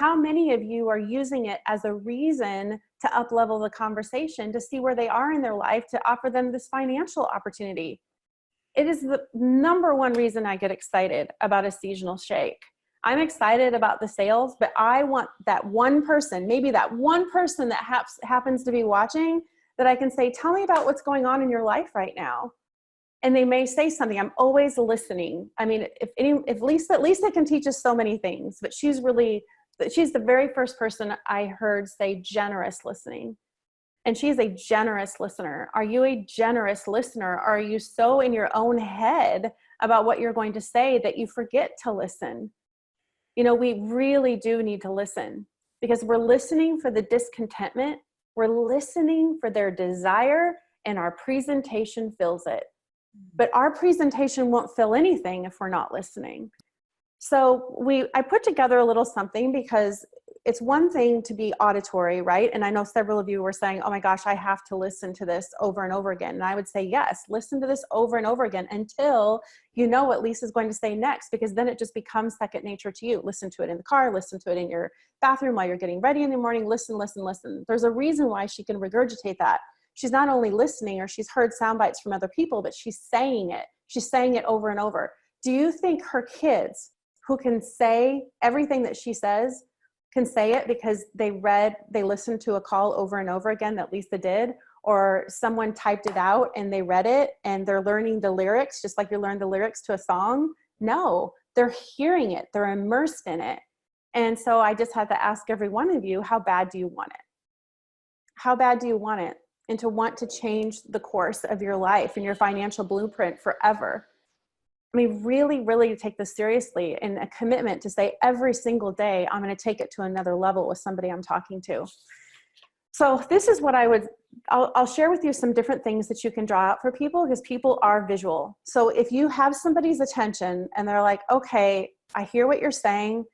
how many of you are using it as a reason to up-level the conversation, to see where they are in their life, to offer them this financial opportunity? It is the number one reason I get excited about a seasonal shake. I'm excited about the sales, but I want that one person, maybe that one person that happens to be watching, that I can say, tell me about what's going on in your life right now. And they may say something. I'm always listening. I mean, if Lisa can teach us so many things, but she's the very first person I heard say generous listening. And she's a generous listener. Are you a generous listener? Or are you so in your own head about what you're going to say that you forget to listen? You know, we really do need to listen, because we're listening for the discontentment. We're listening for their desire, and our presentation fills it. But our presentation won't fill anything if we're not listening. So I put together a little something, because it's one thing to be auditory, right? And I know several of you were saying, oh my gosh, I have to listen to this over and over again. And I would say, yes, listen to this over and over again until you know what Lisa's going to say next, because then it just becomes second nature to you. Listen to it in the car, listen to it in your bathroom while you're getting ready in the morning, listen, listen, listen. There's a reason why she can regurgitate that. She's not only listening, or she's heard sound bites from other people, but she's saying it. She's saying it over and over. Do you think her kids, who can say everything that she says, can say it because they listened to a call over and over again that Lisa did, or someone typed it out and they read it and they're learning the lyrics just like you learn the lyrics to a song? No, they're hearing it. They're immersed in it. And so I just had to ask every one of you, how bad do you want it? How bad do you want it? And to want to change the course of your life and your financial blueprint forever. I mean, really, really take this seriously, and a commitment to say every single day, I'm going to take it to another level with somebody I'm talking to. So this is what I'll share with you some different things that you can draw out for people, because people are visual. So if you have somebody's attention and they're like, okay, I hear what you're saying.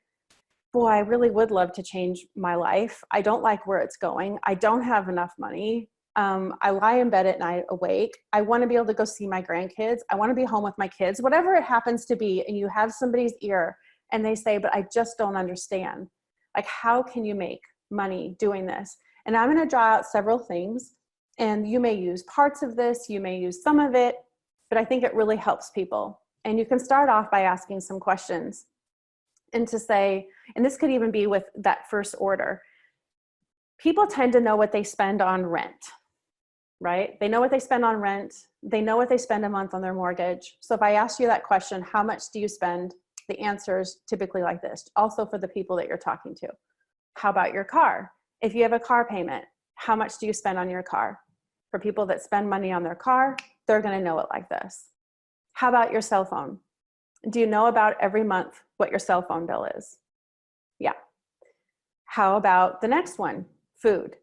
Boy, I really would love to change my life. I don't like where it's going. I don't have enough money. I lie in bed at night awake. I want to be able to go see my grandkids. I want to be home with my kids, whatever it happens to be. And you have somebody's ear and they say, but I just don't understand. Like, how can you make money doing this? And I'm going to draw out several things, and you may use parts of this, you may use some of it, but I think it really helps people. And you can start off by asking some questions, and to say, and this could even be with that first order. People tend to know what they spend on rent. Right? They know what they spend on rent. They know what they spend a month on their mortgage. So if I ask you that question, how much do you spend? The answer is typically like this, also for the people that you're talking to. How about your car? If you have a car payment, how much do you spend on your car? For people that spend money on their car, they're going to know it like this. How about your cell phone? Do you know about every month what your cell phone bill is? Yeah. How about the next one? Food.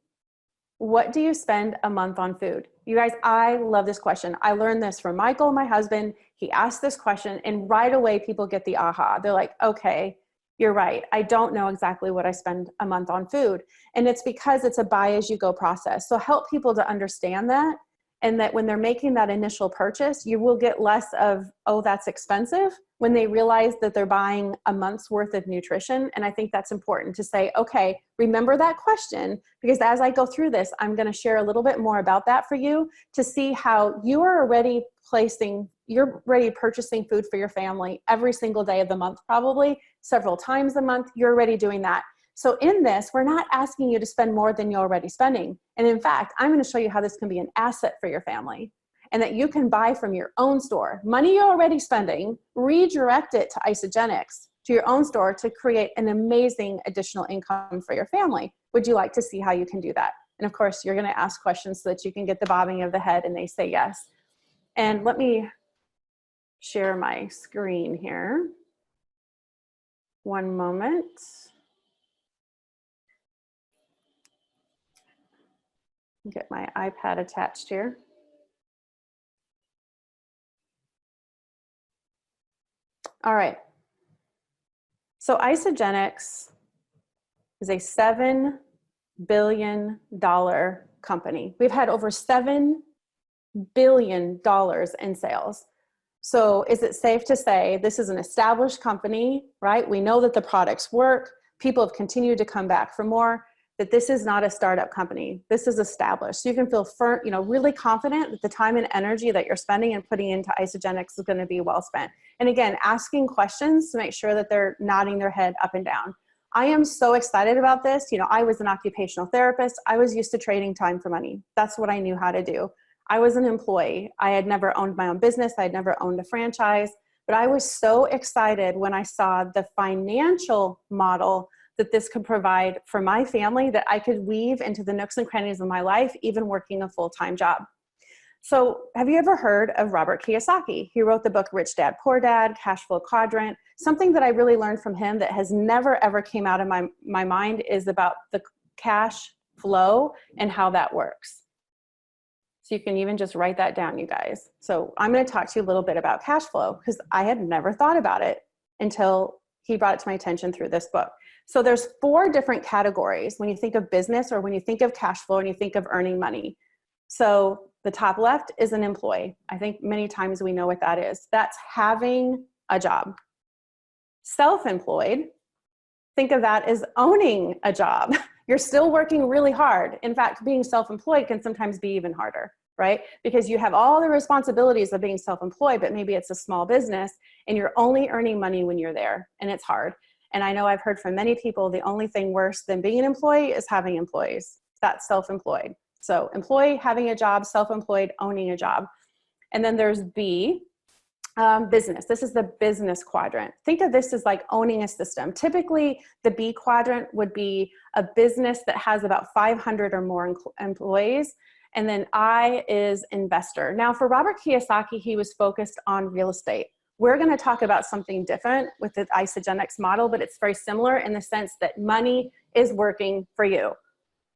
What do you spend a month on food? You guys, I love this question. I learned this from Michael, my husband. He asked this question, and right away people get the aha. They're like, okay, you're right. I don't know exactly what I spend a month on food. And it's because it's a buy as you go process. So help people to understand that, and that when they're making that initial purchase, you will get less of, oh, that's expensive, when they realize that they're buying a month's worth of nutrition. And I think that's important to say, okay, remember that question, because as I go through this, I'm going to share a little bit more about that for you to see how you are already purchasing food for your family every single day of the month, probably several times a month. You're already doing that. So in this, we're not asking you to spend more than you're already spending. And in fact, I'm going to show you how this can be an asset for your family, and that you can buy from your own store. Money you're already spending, redirect it to Isagenix, to your own store, to create an amazing additional income for your family. Would you like to see how you can do that? And of course, you're going to ask questions so that you can get the bobbing of the head and they say yes. And let me share my screen here. One moment. Get my iPad attached here. All right. So Isagenix is a $7 billion company. We've had over $7 billion in sales. So is it safe to say this is an established company, right? We know that the products work. people have continued to come back for more, that this is not a startup company. This is established. So you can feel really confident that the time and energy that you're spending and putting into Isagenix is going to be well spent. And again, asking questions to make sure that they're nodding their head up and down. I am so excited about this. I was an occupational therapist. I was used to trading time for money. That's what I knew how to do. I was an employee. I had never owned my own business. I had never owned a franchise, but I was so excited when I saw the financial model that this could provide for my family, that I could weave into the nooks and crannies of my life, even working a full-time job. So have you ever heard of Robert Kiyosaki? He wrote the book, Rich Dad, Poor Dad, Cash Flow Quadrant. Something that I really learned from him that has never, ever came out of my mind is about the cash flow and how that works. So you can even just write that down, you guys. So I'm going to talk to you a little bit about cash flow, because I had never thought about it until he brought it to my attention through this book. So there's 4 different categories when you think of business, or when you think of cash flow and you think of earning money. So the top left is an employee. I think many times we know what that is. That's having a job. Self-employed, think of that as owning a job. You're still working really hard. In fact, being self-employed can sometimes be even harder, right? Because you have all the responsibilities of being self-employed, but maybe it's a small business and you're only earning money when you're there, and it's hard. And I know I've heard from many people, the only thing worse than being an employee is having employees. That's self-employed. So employee, having a job, self-employed, owning a job. And then there's B, business. This is the business quadrant. Think of this as like owning a system. Typically, the B quadrant would be a business that has about 500 or more employees. And then I is investor. Now for Robert Kiyosaki, he was focused on real estate. We're going to talk about something different with the Isagenix model, but it's very similar in the sense that money is working for you.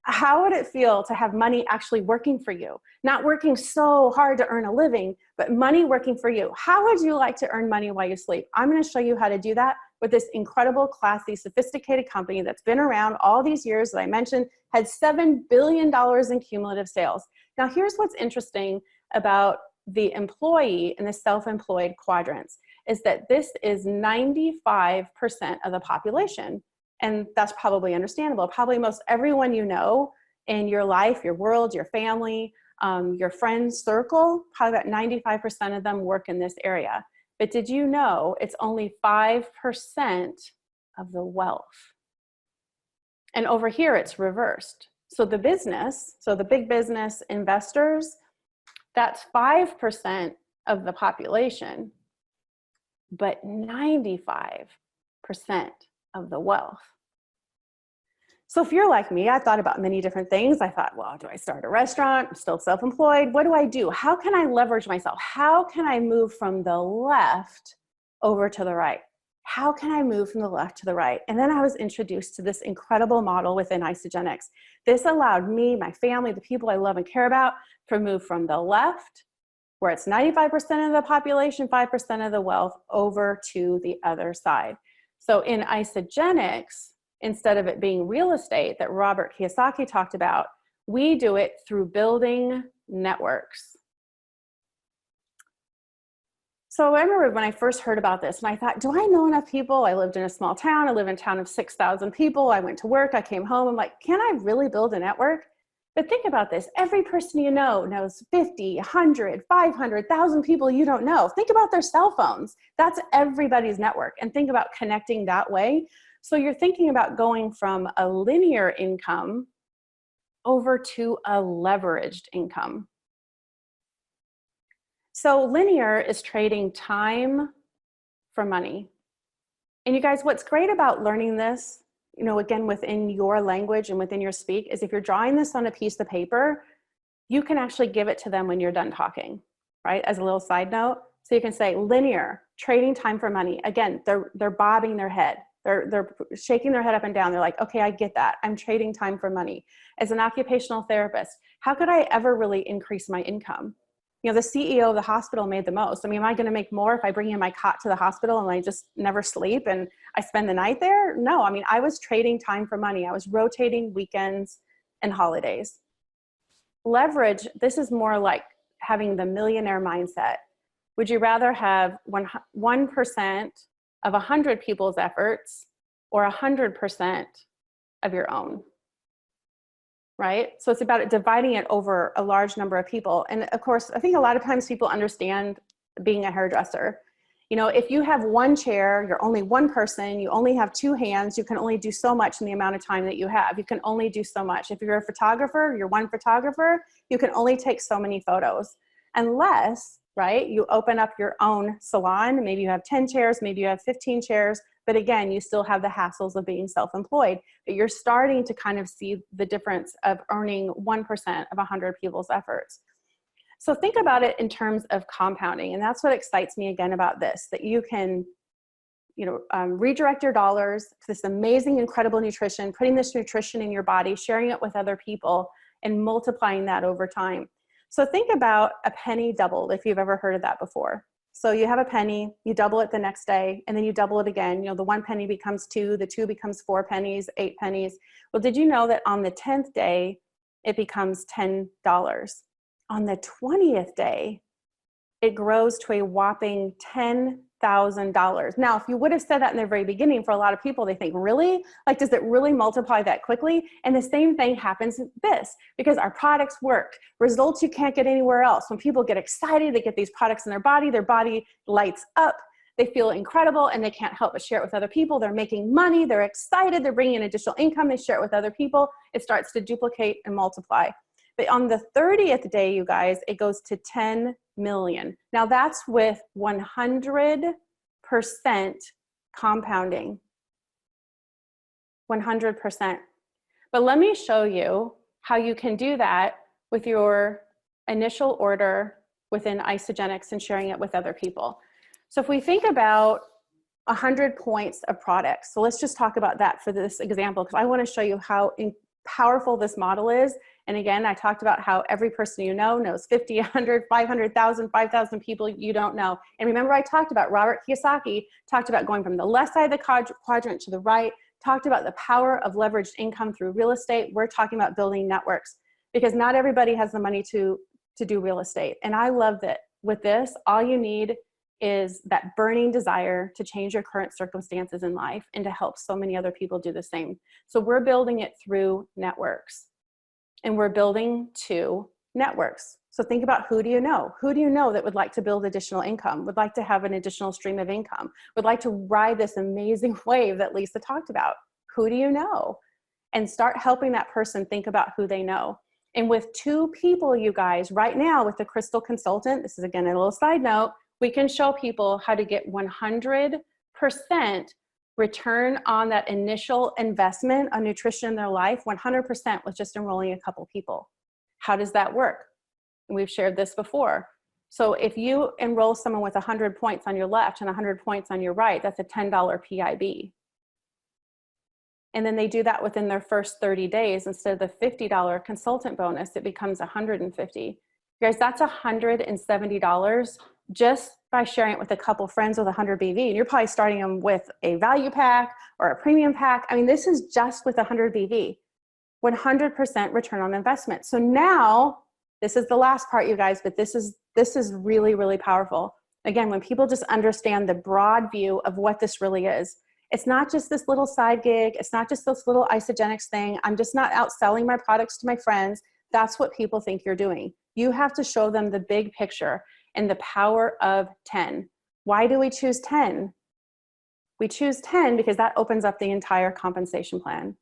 How would it feel to have money actually working for you? Not working so hard to earn a living, but money working for you. How would you like to earn money while you sleep? I'm going to show you how to do that with this incredible, classy, sophisticated company that's been around all these years that I mentioned, had $7 billion in cumulative sales. Now, here's what's interesting about the employee and the self-employed quadrants is that this is 95% of the population. And that's probably understandable. Probably most everyone you know in your life, your world, your family, your friends circle, probably about 95% of them work in this area. But did you know it's only 5% of the wealth? And over here, it's reversed. So the business, so the big business investors, that's 5% of the population, but 95% of the wealth. So if you're like me, I thought about many different things. I thought, well, do I start a restaurant? I'm still self-employed. What do I do? How can I leverage myself? How can I move from the left over to the right? How can I move from the left to the right? And then I was introduced to this incredible model within Isagenix. This allowed me, my family, the people I love and care about, to move from the left, where it's 95% of the population, 5% of the wealth, over to the other side. So in Isagenix, instead of it being real estate that Robert Kiyosaki talked about, we do it through building networks. So I remember when I first heard about this and I thought, do I know enough people? I lived in a small town. I live in a town of 6,000 people. I went to work. I came home. I'm like, can I really build a network? But think about this. Every person you know knows 50, 100, 500, 1,000 people you don't know. Think about their cell phones. That's everybody's network. And think about connecting that way. So you're thinking about going from a linear income over to a leveraged income. So linear is trading time for money. And you guys, what's great about learning this, you know, again, within your language and within your speak, is if you're drawing this on a piece of paper, you can actually give it to them when you're done talking, right? As a little side note. So you can say linear, trading time for money. Again, they're bobbing their head. They're shaking their head up and down. They're like, okay, I get that. I'm trading time for money. As an occupational therapist, how could I ever really increase my income? You know, the CEO of the hospital made the most. I mean, am I going to make more if I bring in my cot to the hospital and I just never sleep and I spend the night there? No, I mean, I was trading time for money. I was rotating weekends and holidays. Leverage, this is more like having the millionaire mindset. Would you rather have 1% of 100 people's efforts or 100% of your own, right? So it's about dividing it over a large number of people. And of course, I think a lot of times people understand being a hairdresser. You know, if you have one chair, you're only one person, you only have two hands, you can only do so much in the amount of time that you have. You can only do so much. If you're a photographer, you're one photographer, you can only take so many photos. Unless, right, you open up your own salon, maybe you have 10 chairs, maybe you have 15 chairs, but again, you still have the hassles of being self-employed, but you're starting to kind of see the difference of earning 1% of 100 people's efforts. So think about it in terms of compounding. And that's what excites me again about this, that you can, you know, redirect your dollars to this amazing, incredible nutrition, putting this nutrition in your body, sharing it with other people, and multiplying that over time. So think about a penny doubled, if you've ever heard of that before. So you have a penny, you double it the next day, and then you double it again. You know, the 1 penny becomes 2, the 2 becomes 4 pennies, 8 pennies. Well, did you know that on the 10th day, it becomes $10? On the 20th day, it grows to a whopping $10,000. Now, if you would have said that in the very beginning, for a lot of people, they think, really? Like, does it really multiply that quickly? And the same thing happens with this, because our products work. Results you can't get anywhere else. When people get excited, they get these products in their body lights up, they feel incredible, and they can't help but share it with other people. They're making money, they're excited, they're bringing in additional income, they share it with other people. It starts to duplicate and multiply. But on the 30th day, you guys, it goes to 10 million. Now that's with 100% compounding, 100%. But let me show you how you can do that with your initial order within Isagenix and sharing it with other people. So if we think about 100 points of products, so let's just talk about that for this example, because I want to show you how powerful this model is. And again, I talked about how every person you know knows 50, 100, 500,000, 5,000 people you don't know. And remember, I talked about Robert Kiyosaki, talked about going from the left side of the quadrant to the right, talked about the power of leveraged income through real estate. We're talking about building networks, because not everybody has the money to do real estate. And I love that with this, all you need is that burning desire to change your current circumstances in life and to help so many other people do the same. So we're building it through networks, and we're building 2 networks. So think about, who do you know? Who do you know that would like to build additional income, would like to have an additional stream of income, would like to ride this amazing wave that Lisa talked about? Who do you know? And start helping that person think about who they know. And with 2 people, you guys, right now with the Crystal Consultant, this is again a little side note, we can show people how to get 100% return on that initial investment on nutrition in their life, 100% with just enrolling a couple people. How does that work? And we've shared this before. So if you enroll someone with 100 points on your left and 100 points on your right, that's a $10 PIB. And then they do that within their first 30 days. Instead of the $50 consultant bonus, it becomes $150. You guys, that's $170 just by sharing it with a couple friends with 100 BV. And you're probably starting them with a value pack or a premium pack. I mean, this is just with 100 BV, 100% return on investment. So now, this is the last part, you guys, but this is really, really powerful. Again, when people just understand the broad view of what this really is, it's not just this little side gig. It's not just this little Isagenix thing. I'm just not out selling my products to my friends. That's what people think you're doing. You have to show them the big picture and the power of 10. Why do we choose 10? We choose 10 because that opens up the entire compensation plan.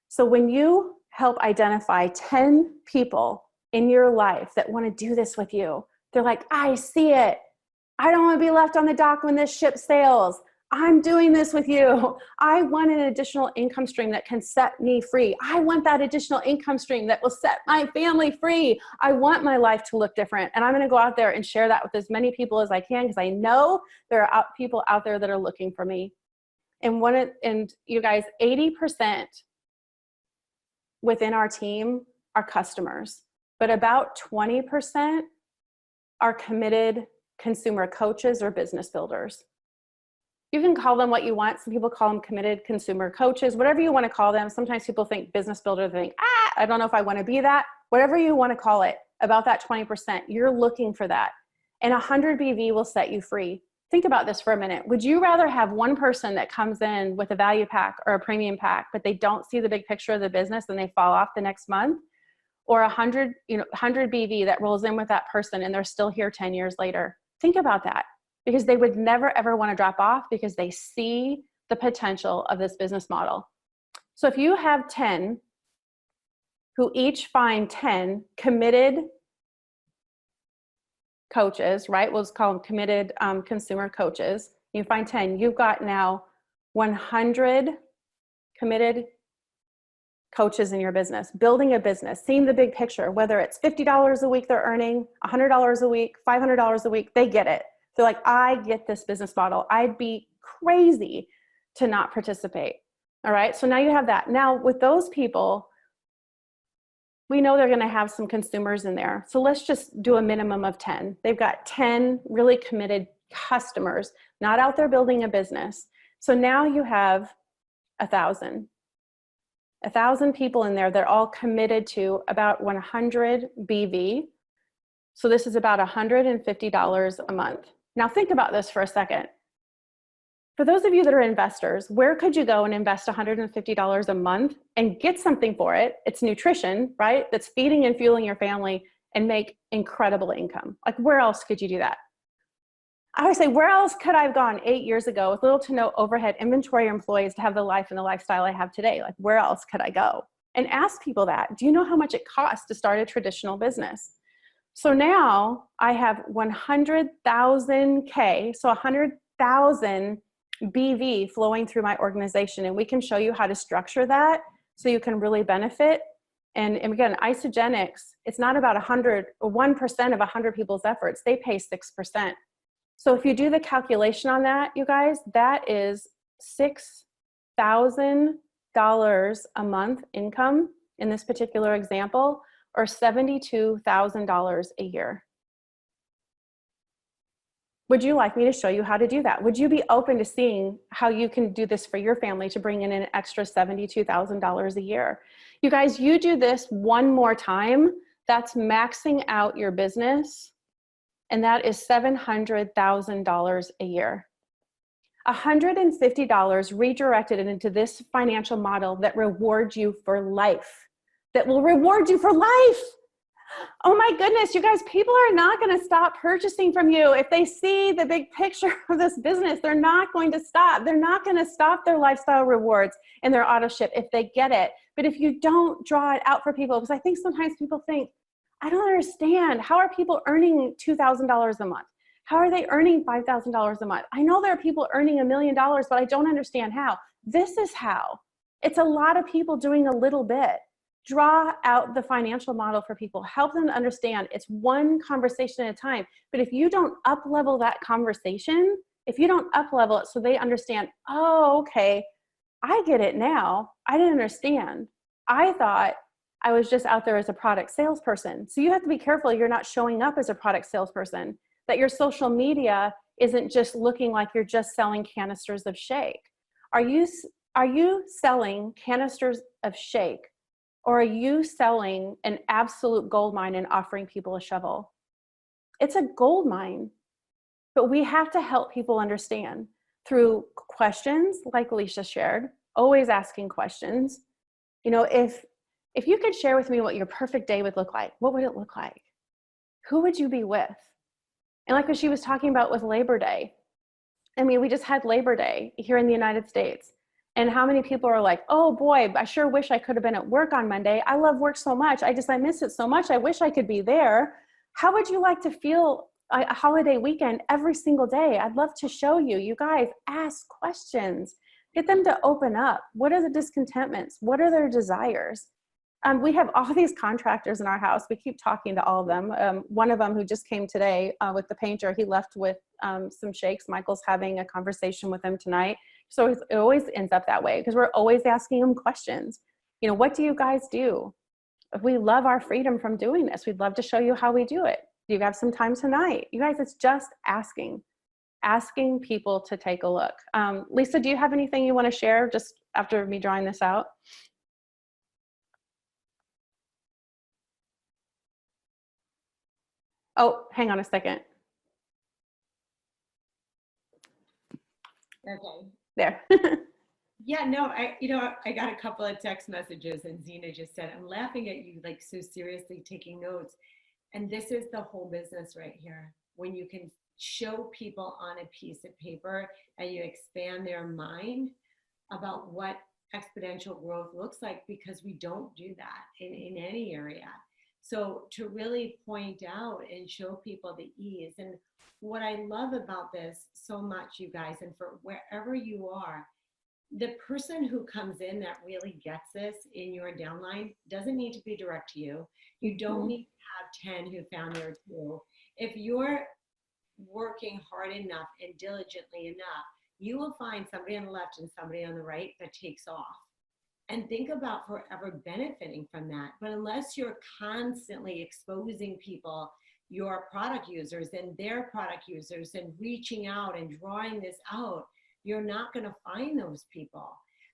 So when you help identify 10 people in your life that want to do this with you, they're like, I see it. I don't want to be left on the dock when this ship sails. I'm doing this with you. I want an additional income stream that can set me free. I want that additional income stream that will set my family free. I want my life to look different. And I'm going to go out there and share that with as many people as I can, because I know there are people out there that are looking for me. And you guys, 80% within our team are customers, but about 20% are committed consumer coaches or business builders. You can call them what you want. Some people call them committed consumer coaches, whatever you want to call them. Sometimes people think business builder, they think, I don't know if I want to be that. Whatever you want to call it, about that 20%, you're looking for that. And 100 BV will set you free. Think about this for a minute. Would you rather have one person that comes in with a value pack or a premium pack, but they don't see the big picture of the business and they fall off the next month? Or 100 BV that rolls in with that person and they're still here 10 years later? Think about that, because they would never ever want to drop off because they see the potential of this business model. So if you have 10 who each find 10 committed coaches, right? We'll just call them committed consumer coaches. You find 10, you've got now 100 committed coaches in your business, building a business, seeing the big picture, whether it's $50 a week they're earning, $100 a week, $500 a week, they get it. They're like, I get this business model. I'd be crazy to not participate. All right, so now you have that. Now with those people, we know they're gonna have some consumers in there. So let's just do a minimum of 10. They've got 10 really committed customers, not out there building a business. So now you have 1,000 people in there. They're all committed to about 100 BV. So this is about $150 a month. Now think about this for a second. For those of you that are investors, where could you go and invest $150 a month and get something for it? It's nutrition, right? That's feeding and fueling your family and make incredible income. Like, where else could you do that? I would say, where else could I have gone 8 years ago with little to no overhead, inventory, employees to have the life and the lifestyle I have today? Like, where else could I go? And ask people that. Do you know how much it costs to start a traditional business? So now I have 100,000 K, so 100,000 BV flowing through my organization. And we can show you how to structure that so you can really benefit. And again, Isagenix, it's not about 1% of 100 people's efforts. They pay 6%. So if you do the calculation on that, you guys, that is $6,000 a month income in this particular example, or $72,000 a year. Would you like me to show you how to do that? Would you be open to seeing how you can do this for your family to bring in an extra $72,000 a year? You guys, you do this one more time, that's maxing out your business, and that is $700,000 a year. $150 redirected into this financial model that rewards you for life, that will reward you for life. Oh my goodness, you guys, people are not going to stop purchasing from you. If they see the big picture of this business, they're not going to stop. They're not going to stop their lifestyle rewards and their auto ship if they get it. But if you don't draw it out for people, because I think sometimes people think, I don't understand. How are people earning $2,000 a month? How are they earning $5,000 a month? I know there are people earning $1 million, but I don't understand how. This is how. It's a lot of people doing a little bit. Draw out the financial model for people. Help them to understand it's one conversation at a time. But if you don't up-level that conversation, if you don't up-level it so they understand, oh, okay, I get it now. I didn't understand. I thought I was just out there as a product salesperson. So you have to be careful you're not showing up as a product salesperson, that your social media isn't just looking like you're just selling canisters of shake. Are you selling canisters of shake? Or are you selling an absolute gold mine and offering people a shovel? It's a gold mine, but we have to help people understand through questions like Alicia shared, always asking questions. You know, if you could share with me what your perfect day would look like, what would it look like? Who would you be with? And like what she was talking about with Labor Day. I mean, we just had Labor Day here in the United States. And how many people are like, oh boy, I sure wish I could have been at work on Monday. I love work so much. I miss it so much. I wish I could be there. How would you like to feel a holiday weekend every single day? I'd love to show you. You guys, ask questions. Get them to open up. What are the discontentments? What are their desires? We have all these contractors in our house. We keep talking to all of them. One of them who just came today with the painter, he left with some shakes. Michael's having a conversation with him tonight. So it always ends up that way because we're always asking them questions. You know, what do you guys do? We love our freedom from doing this. We'd love to show you how we do it. Do you have some time tonight? You guys, it's just asking people to take a look. Lisa, do you have anything you want to share just after me drawing this out? Oh, hang on a second. Okay. There. Yeah, no, I got a couple of text messages and Zena just said, I'm laughing at you like so seriously taking notes. And this is the whole business right here. When you can show people on a piece of paper and you expand their mind about what exponential growth looks like, because we don't do that in any area. So to really point out and show people the ease. And what I love about this so much, you guys, and for wherever you are, the person who comes in that really gets this in your downline doesn't need to be direct to you. You don't need to have 10 who found their tool. If you're working hard enough and diligently enough, you will find somebody on the left and somebody on the right that takes off. And think about forever benefiting from that. But unless you're constantly exposing people, your product users and their product users, and reaching out and drawing this out, you're not going to find those people.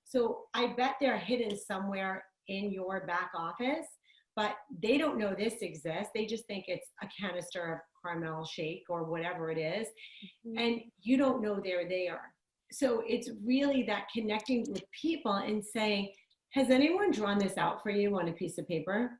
So I bet they're hidden somewhere in your back office, but they don't know this exists. They just think it's a canister of caramel shake or whatever it is. And you don't know they're there. So it's really that connecting with people and saying, has anyone drawn this out for you on a piece of paper?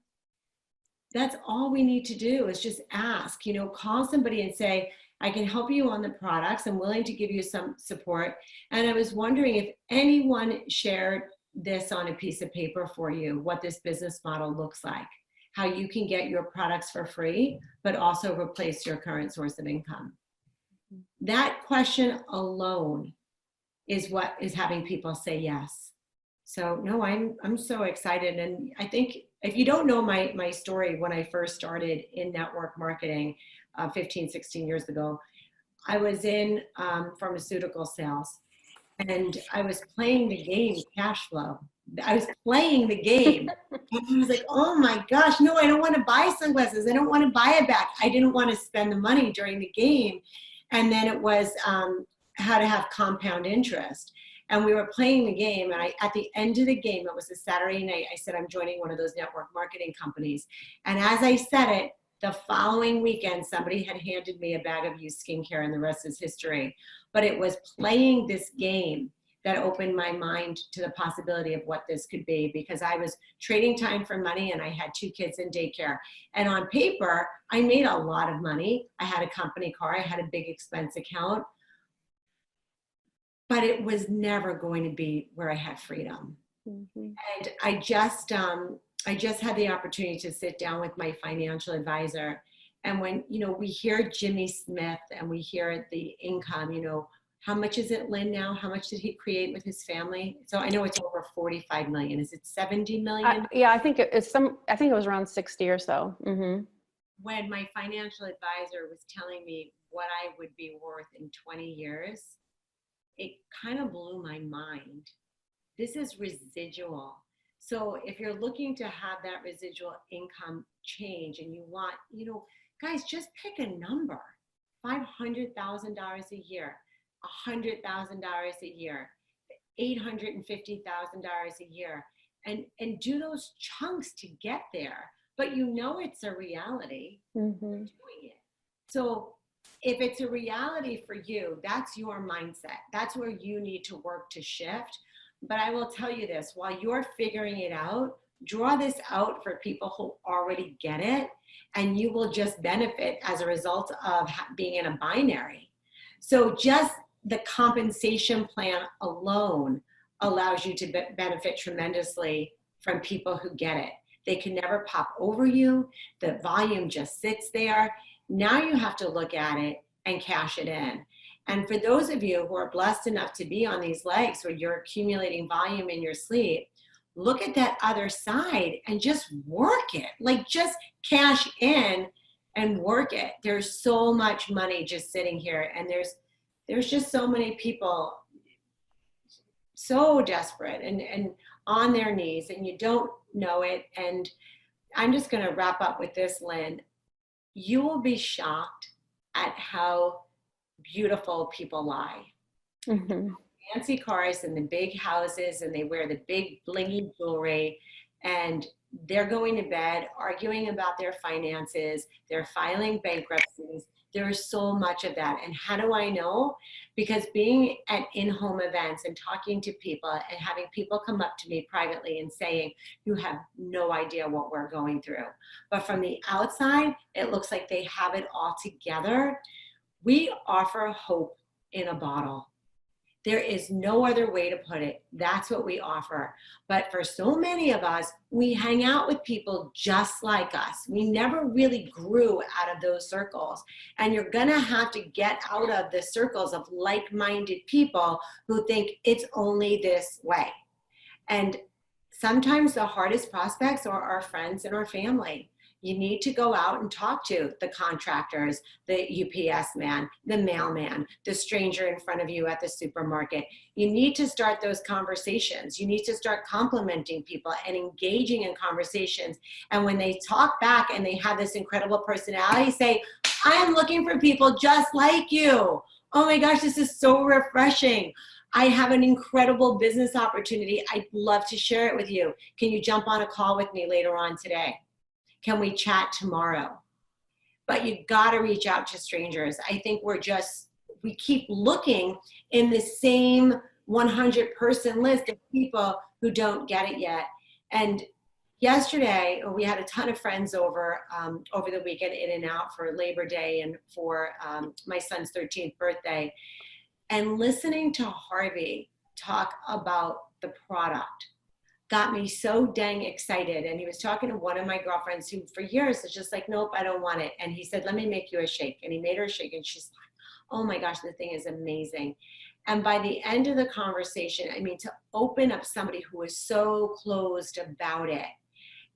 That's all we need to do is just ask, call somebody and say, I can help you on the products. I'm willing to give you some support. And I was wondering if anyone shared this on a piece of paper for you, what this business model looks like, how you can get your products for free, but also replace your current source of income. That question alone is what is having people say yes. So no, I'm so excited. And I think if you don't know my story, when I first started in network marketing 15, 16 years ago, I was in pharmaceutical sales, and I was playing the game cash flow. I was playing the game. And I was like, oh my gosh, no, I don't want to buy sunglasses. I don't want to buy a bag. I didn't want to spend the money during the game. And then it was how to have compound interest. And we were playing the game, and at the end of the game, it was a Saturday night, I said, I'm joining one of those network marketing companies. And as I said it, the following weekend, somebody had handed me a bag of used skincare, and the rest is history. But it was playing this game that opened my mind to the possibility of what this could be, because I was trading time for money, and I had 2 kids in daycare. And on paper, I made a lot of money. I had a company car. I had a big expense account. But it was never going to be where I had freedom. And I just had the opportunity to sit down with my financial advisor. And when, we hear Jimmy Smith and we hear the income, how much is it, Lynn, now? How much did he create with his family? So I know it's over 45 million. Is it 70 million? Yeah, I think it was around 60 or so. When my financial advisor was telling me what I would be worth in 20 years, it kind of blew my mind. This is residual. So if you're looking to have that residual income change, and you want, guys, just pick a number, $500,000 a year, $100,000 a year, $850,000 a year, and do those chunks to get there. But it's a reality. You're doing it. So if it's a reality for you, that's your mindset. That's where you need to work to shift. But I will tell you this, while you're figuring it out, draw this out for people who already get it, and you will just benefit as a result of being in a binary. So just the compensation plan alone allows you to benefit tremendously from people who get it. They can never pop over you. The volume just sits there. Now you have to look at it and cash it in. And for those of you who are blessed enough to be on these legs where you're accumulating volume in your sleep, look at that other side and just work it. Like, just cash in and work it. There's so much money just sitting here, and there's just so many people so desperate and on their knees, and you don't know it. And I'm just going to wrap up with this, Lynn. You will be shocked at how beautiful people lie. Fancy cars and the big houses, and they wear the big blingy jewelry, and they're going to bed arguing about their finances. They're filing bankruptcies. There is so much of that. And how do I know? Because being at in-home events and talking to people and having people come up to me privately and saying, you have no idea what we're going through. But from the outside, it looks like they have it all together. We offer hope in a bottle. There is no other way to put it. That's what we offer. But for so many of us, we hang out with people just like us. We never really grew out of those circles. And you're going to have to get out of the circles of like-minded people who think it's only this way. And sometimes the hardest prospects are our friends and our family. You need to go out and talk to the contractors, the UPS man, the mailman, the stranger in front of you at the supermarket. You need to start those conversations. You need to start complimenting people and engaging in conversations. And when they talk back and they have this incredible personality, say, I am looking for people just like you. Oh my gosh, this is so refreshing. I have an incredible business opportunity. I'd love to share it with you. Can you jump on a call with me later on today? Can we chat tomorrow? But you got to reach out to strangers. I think we keep looking in the same 100-person list of people who don't get it yet. And yesterday, we had a ton of friends over the weekend, in and out for Labor Day and for my son's 13th birthday. And listening to Harvey talk about the product got me so dang excited. And he was talking to one of my girlfriends who for years was just like, nope, I don't want it. And he said, let me make you a shake. And he made her a shake and she's like, oh my gosh, the thing is amazing. And by the end of the conversation, I mean, to open up somebody who was so closed about it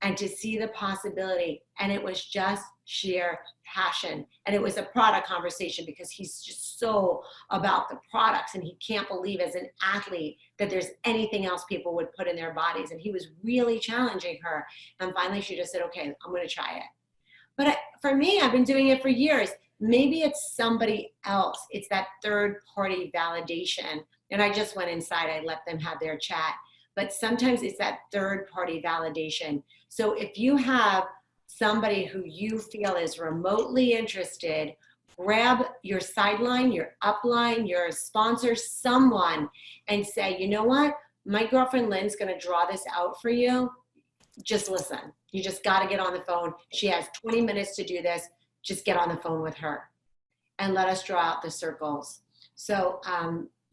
and to see the possibility, and it was just sheer passion. And it was a product conversation because he's just so about the products and he can't believe as an athlete that there's anything else people would put in their bodies. And he was really challenging her. And finally she just said, okay, I'm going to try it. But for me, I've been doing it for years. Maybe it's somebody else. It's that third party validation. And I just went inside, I let them have their chat. But sometimes it's that third party validation. So if you have somebody who you feel is remotely interested, grab your sideline, your upline, your sponsor, someone, and say, you know what? My girlfriend Lynn's going to draw this out for you. Just listen. You just got to get on the phone. She has 20 minutes to do this. Just get on the phone with her and let us draw out the circles. So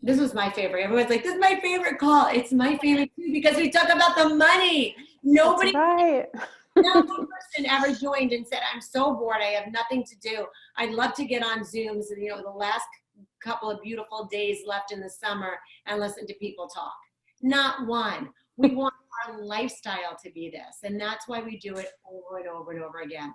this was my favorite. Everyone's like, this is my favorite call. It's my favorite too because we talk about the money. Nobody. That's right. No person ever joined and said, I'm so bored. I have nothing to do. I'd love to get on Zooms, you know, the last couple of beautiful days left in the summer and listen to people talk. Not one. We want our lifestyle to be this. And that's why we do it over and over and over again.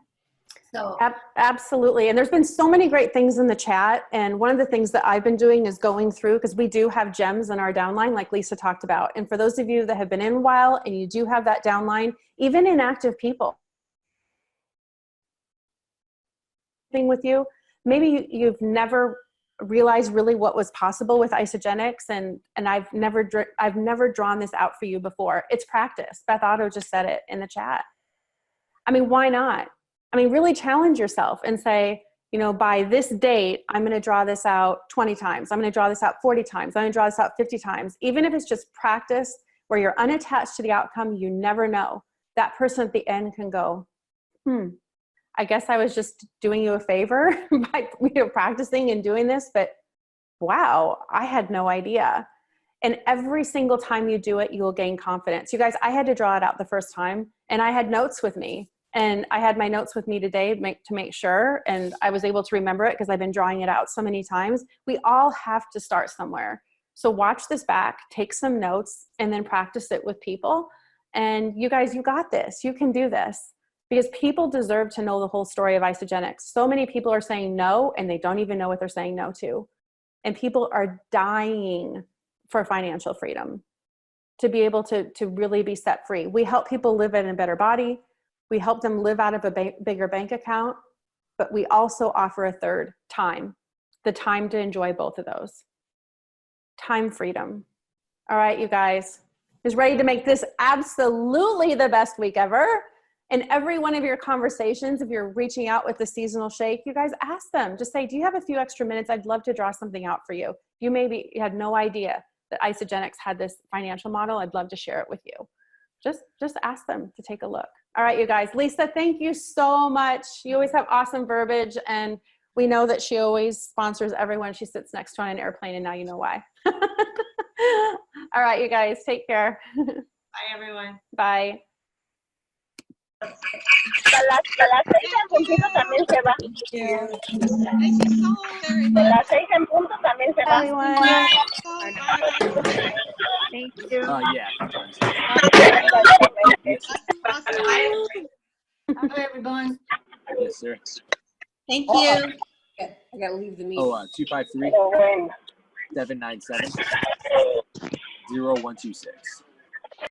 So absolutely. And there's been so many great things in the chat. And one of the things that I've been doing is going through, because we do have gems in our downline, like Lisa talked about. And for those of you that have been in a while and you do have that downline, even inactive people with you, maybe you've never realized really what was possible with Isagenix. And I've never drawn this out for you before. It's practice. Beth Otto just said it in the chat. I mean, why not? I mean, really challenge yourself and say, you know, by this date, I'm going to draw this out 20 times. I'm going to draw this out 40 times. I'm going to draw this out 50 times. Even if it's just practice where you're unattached to the outcome, you never know. That person at the end can go, I guess I was just doing you a favor by practicing and doing this, but wow, I had no idea. And every single time you do it, you will gain confidence. You guys, I had to draw it out the first time and I had notes with me. And I had my notes with me today to make sure, and I was able to remember it because I've been drawing it out so many times. We all have to start somewhere. So watch this back, take some notes, and then practice it with people. And you guys, you got this. You can do this because people deserve to know the whole story of Isagenix. So many people are saying no, and they don't even know what they're saying no to. And people are dying for financial freedom, to be able to really be set free. We help people live in a better body. We help them live out of a bigger bank account, but we also offer a third, time, the time to enjoy both of those. Time freedom. All right, you guys, is ready to make this absolutely the best week ever. In every one of your conversations, if you're reaching out with the seasonal shake, you guys ask them, just say, do you have a few extra minutes? I'd love to draw something out for you. You had no idea that Isagenix had this financial model. I'd love to share it with you. Just ask them to take a look. All right, you guys. Lisa, thank you so much. You always have awesome verbiage, and we know that she always sponsors everyone she sits next to on an airplane, and now you know why. All right, you guys, take care. Bye, everyone. Bye. A las 6 en puntito también se va. A las 6 en punto también se va. Everyone. Thank you. Yeah. Bye, everyone. Yes, sir. Thank you. I gotta leave the meeting. Oh, 253 Pero bueno. 797 0126.